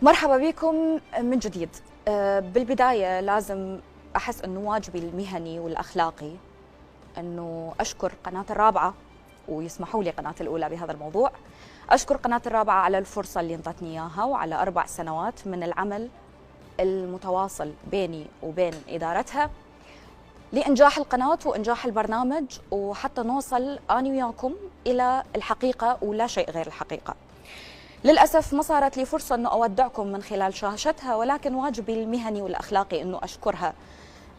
مرحبا بكم من جديد. بالبداية لازم أحس أنه واجبي المهني والأخلاقي أنه أشكر قناة الرابعة، ويسمحوا لي قناة الأولى بهذا الموضوع. أشكر قناة الرابعة على الفرصة اللي انطتني إياها وعلى 4 سنوات من العمل المتواصل بيني وبين إدارتها لإنجاح القناة وإنجاح البرنامج، وحتى نوصل أنا وياكم إلى الحقيقة ولا شيء غير الحقيقة. للأسف ما صارت لي فرصة أنه أودعكم من خلال شاشتها، ولكن واجبي المهني والأخلاقي أنه أشكرها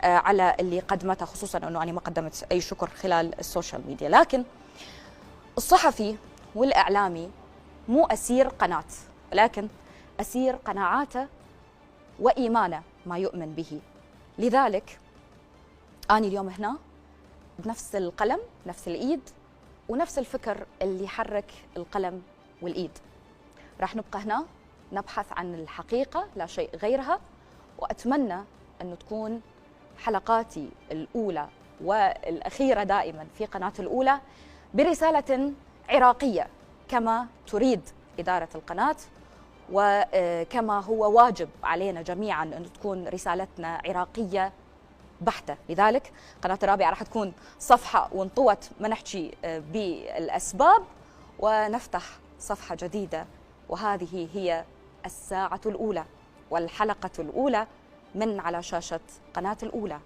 على اللي قدمته، خصوصا أنه أنا ما قدمت أي شكر خلال السوشيال ميديا. لكن الصحفي والإعلامي مو أسير قناة، لكن أسير قناعاته وإيمانه ما يؤمن به. لذلك أنا اليوم هنا بنفس القلم، نفس الإيد، ونفس الفكر اللي يحرك القلم والإيد. راح نبقى هنا نبحث عن الحقيقة لا شيء غيرها، وأتمنى أن تكون حلقاتي الأولى والأخيرة دائما في قناة الأولى برسالة عراقية كما تريد إدارة القناة، وكما هو واجب علينا جميعا أن تكون رسالتنا عراقية بحتة. لذلك قناة الرابعة راح تكون صفحة وانطوت ما نحكي بالأسباب، ونفتح صفحة جديدة، وهذه هي الساعة الأولى والحلقة الأولى من على شاشة قناة الأولى.